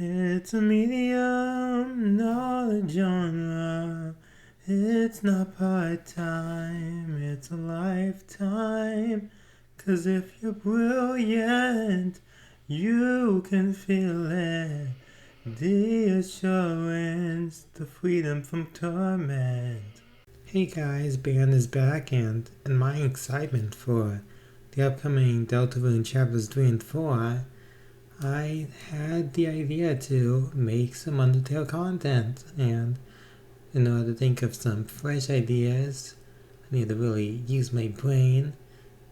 It's a medium, not a genre. It's not part-time, it's a lifetime. 'Cause if you're brilliant, you can feel it. The assurance, the freedom from torment. Hey guys, Band is back, and in my excitement for the upcoming Deltarune Chapters 3 and 4, I had the idea to make some Undertale content, and in order to think of some fresh ideas, I need to really use my brain.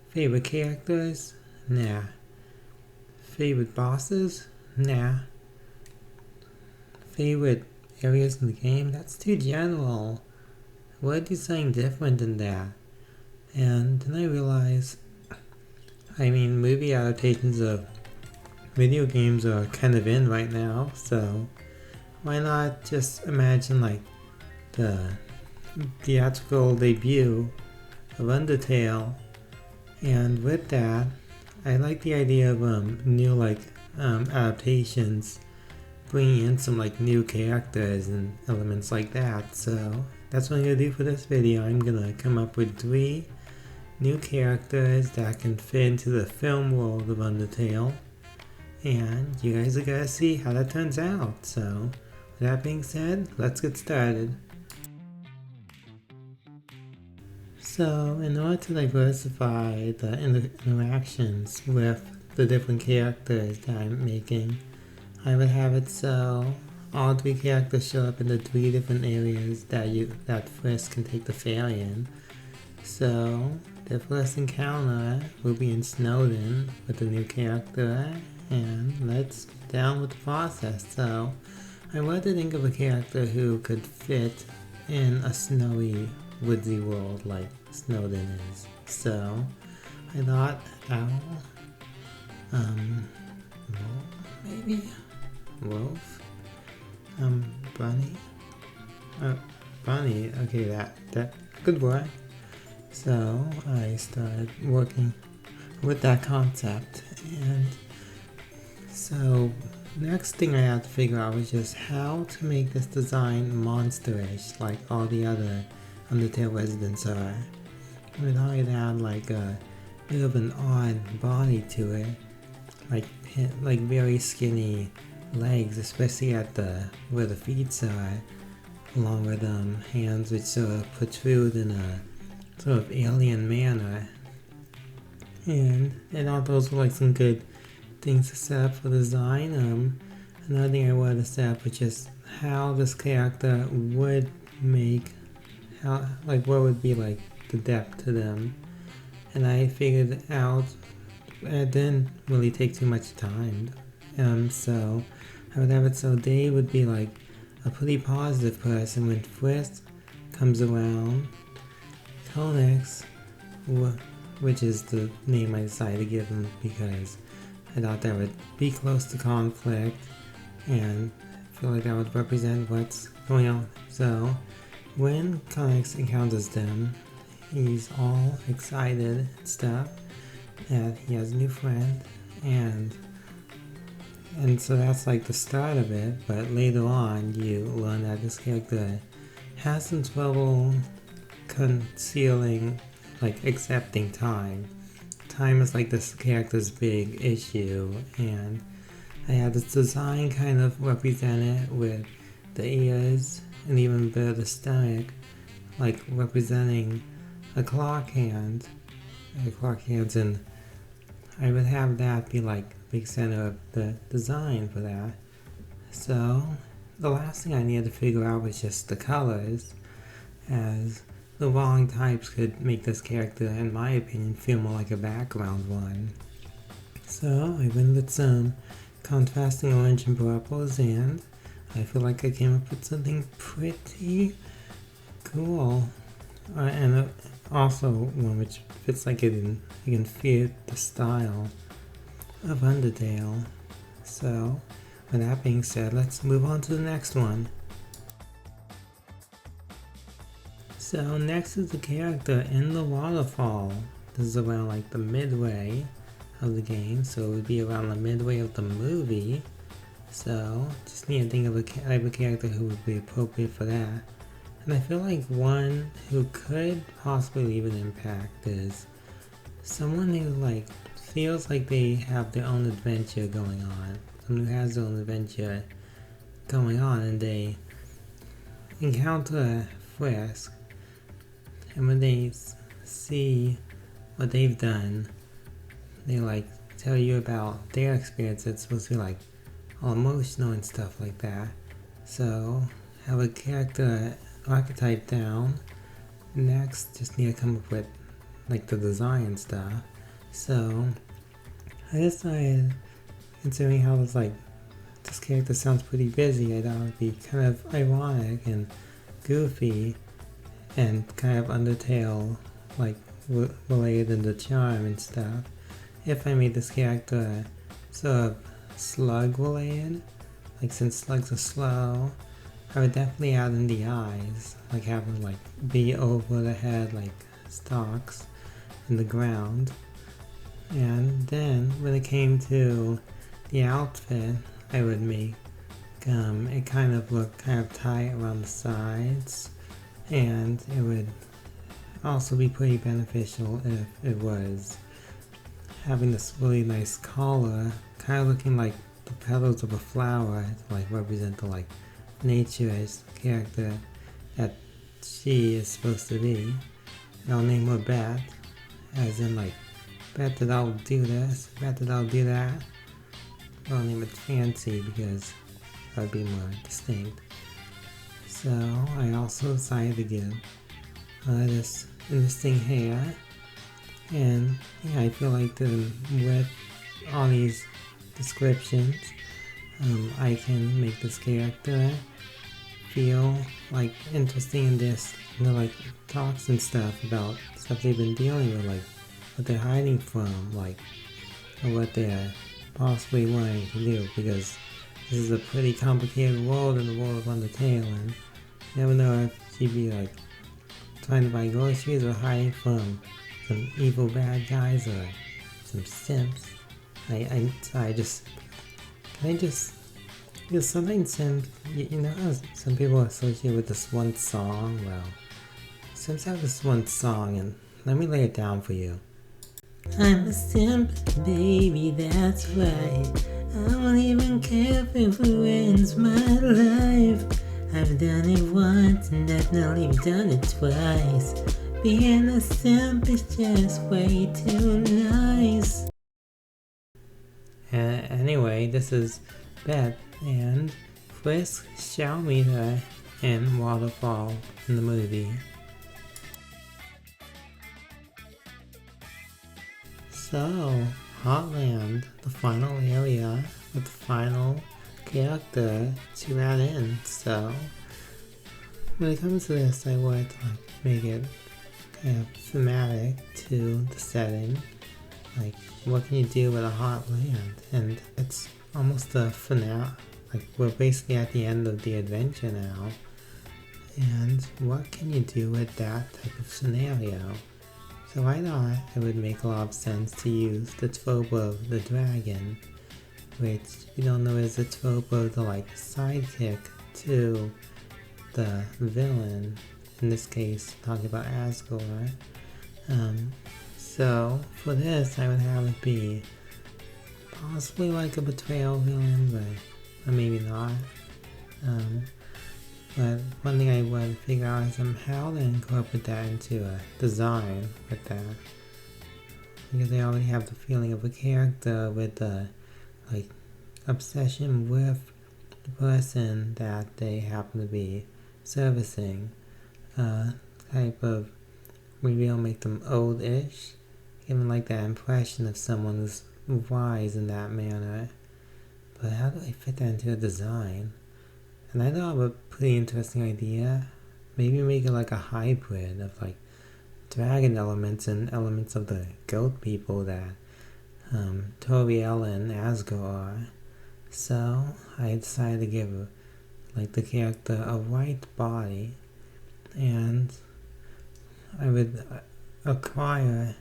Favorite characters? Nah. Favorite bosses? Nah. Favorite areas in the game? That's too general. What do something different than that? And then I realized, movie adaptations of video games are kind of in right now, so why not just imagine like the theatrical debut of Undertale, and with that, I like the idea of new adaptations, bringing in some new characters and elements like that. So that's what I'm gonna do for this video. I'm gonna come up with 3 new characters that can fit into the film world of Undertale, and you guys are gonna see how that turns out. So with that being said, let's get started. So in order to diversify the interactions with the different characters that I'm making, I would have it so all 3 characters show up in the 3 different areas that Frisk can take the ferry in. So the first encounter will be in Snowden with the new character, and let's get down with the process. So I wanted to think of a character who could fit in a snowy, woodsy world like Snowden is. So I thought Owl, maybe Wolf, Bunny, Bunny. Okay, that good work. So I started working with that concept, and so next thing I had to figure out was just how to make this design monsterish like all the other Undertale residents are. I thought I'd add a bit of an odd body to it, like very skinny legs, especially at where the feet are, along with hands which sort of protrude in a sort of alien manner. And all those were some good things to set up for the design. Another thing I wanted to set up was just how this character would make, what would be the depth to them. And I figured out it didn't really take too much time. So I would have it so Dave would be a pretty positive person when Frisk comes around. Konix, which is the name I decided to give him because I thought that would be close to conflict, and I feel like that would represent what's going on. So when Konix encounters them, he's all excited and stuff that he has a new friend, and so that's the start of it. But later on you learn that this character has some trouble concealing, accepting time. Time is this character's big issue, and I had this design kind of represent it with the ears and even the stomach, representing a clock hands, and I would have that be the big center of the design for that. So the last thing I needed to figure out was just the colors, as the wrong types could make this character, in my opinion, feel more like a background one. So I went with some contrasting orange and purples, and I feel like I came up with something pretty cool. And also one which fits you can feel the style of Undertale. So with that being said, let's move on to the next one. So next is the character in the waterfall. This is around the midway of the game, so it would be around the midway of the movie. So just need to think of a type of character who would be appropriate for that. And I feel like one who could possibly leave an impact is someone who like feels like they have their own adventure going on. Someone who has their own adventure going on, and they encounter a Frisk, and when they see what they've done, they like tell you about their experience. It's supposed to be like all emotional and stuff like that. So have a character archetype down. Next, just need to come up with like the design and stuff. So I decided, considering how this character sounds pretty busy, I thought it would be kind of ironic and goofy and kind of Undertale like related in the charm and stuff if I made this character sort of slug related. Like since slugs are slow, I would definitely add in the eyes, like have them like be over the head like stalks in the ground. And then when it came to the outfit, I would make it kind of look kind of tight around the sides, and it would also be pretty beneficial if it was having this really nice collar, kind of looking like the petals of a flower to like represent the like nature-ish character that she is supposed to be. And I'll name her Beth, as in like bet that I'll do this, bet that I'll do that. I'll name it Fancy because that would be more distinct. So I also decided to give this interesting hair, and yeah, I feel like with all these descriptions, I can make this character feel like interesting in this, like talks and stuff about stuff they've been dealing with, like what they're hiding from, like or what they're possibly wanting to do, because this is a pretty complicated world in the world of Undertale, and you never know if she'd be like trying to buy groceries or hiding from some evil bad guys or some simps. Because sometimes simps, you know how some people associate with this one song? Well, simps have this one song, and let me lay it down for you. I'm a simp, baby, that's right. I won't even care if it ruins my life. I've done it once and definitely done it twice. Being a simp is just way too nice. Anyway, this is Beth, and Frisk shall meet her in Waterfall in the movie. So, Hotland, the final area with the final character to add in. So, when it comes to this, I would make it kind of thematic to the setting. Like, what can you do with a hot land? And it's almost the finale. Like, we're basically at the end of the adventure now. And what can you do with that type of scenario? So I thought it would make a lot of sense to use the trope of the dragon, which you don't know is the trope of the like sidekick to the villain, in this case talking about Asgore. So for this I would have it be possibly like a betrayal villain, but maybe not. But one thing I would figure out is how to incorporate that into a design with that. Because I already have the feeling of a character with the like obsession with the person that they happen to be servicing. Type of maybe I'll make them old-ish, giving like that impression of someone who's wise in that manner. But how do I fit that into a design? And I thought of a pretty interesting idea. Maybe make it like a hybrid of like dragon elements and elements of the goat people that Toriel and Asgore are. So I decided to give like the character a white body, and I would acquire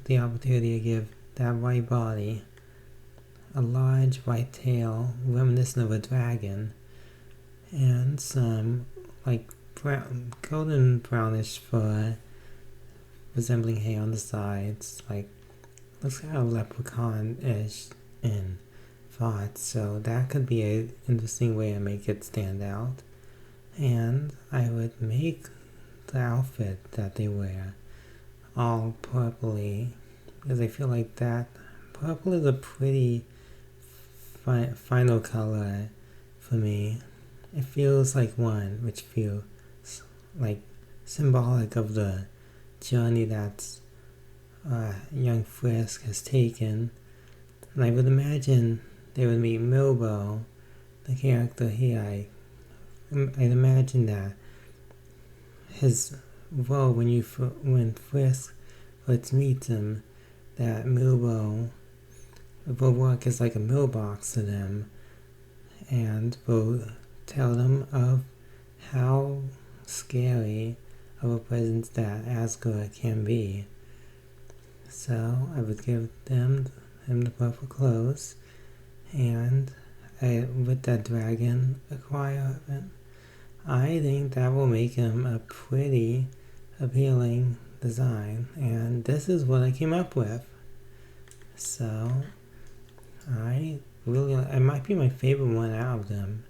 the opportunity to give that white body a large white tail reminiscent of a dragon, and some like golden brownish fur resembling hair on the sides, like looks kind of leprechaun-ish in thoughts, so that could be an interesting way to make it stand out. And I would make the outfit that they wear all purpley, because I feel like that purple is a pretty final color for me. It feels like one, which feels like symbolic of the journey that young Frisk has taken. And I would imagine they would meet Milbo, the character here. I'd imagine that his role when Frisk first meets him, that Milbo will work as like a mailbox to them and will tell them of how scary of a presence that Asgore can be. So I would give him the purple clothes, and with that dragon requirement, I think that will make him a pretty appealing design, and this is what I came up with. So it might be my favorite one out of them.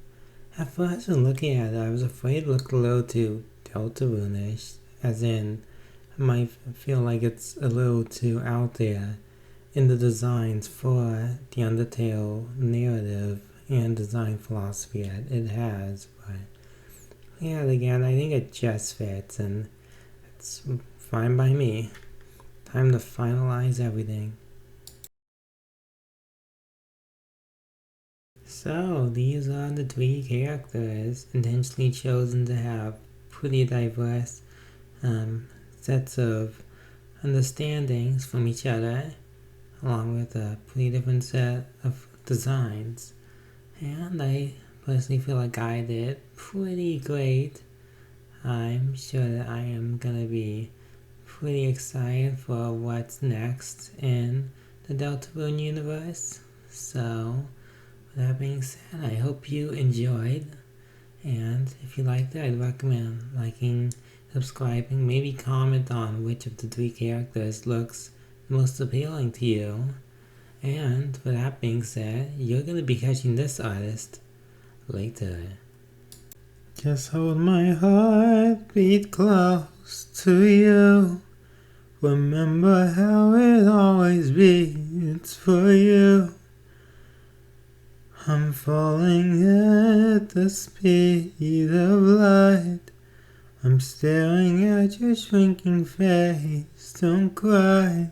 At first when looking at it, I was afraid it looked a little too Deltarune-ish, as in I might feel like it's a little too out there in the designs for the Undertale narrative and design philosophy that it has, but yeah, again, I think it just fits and it's fine by me. Time to finalize everything. So, these are the three characters intentionally chosen to have pretty diverse sets of understandings from each other, along with a pretty different set of designs. And I personally feel like I did pretty great. I'm sure that I am gonna be pretty excited for what's next in the Deltarune universe. So, with that being said, I hope you enjoyed. And if you liked it, I'd recommend liking, subscribing, maybe comment on which of the three characters looks most appealing to you. And with that being said, you're gonna be catching this artist later. Just hold my heartbeat close to you. Remember how it always beats for you. I'm falling at the speed of light. I'm staring at your shrinking face. Don't cry.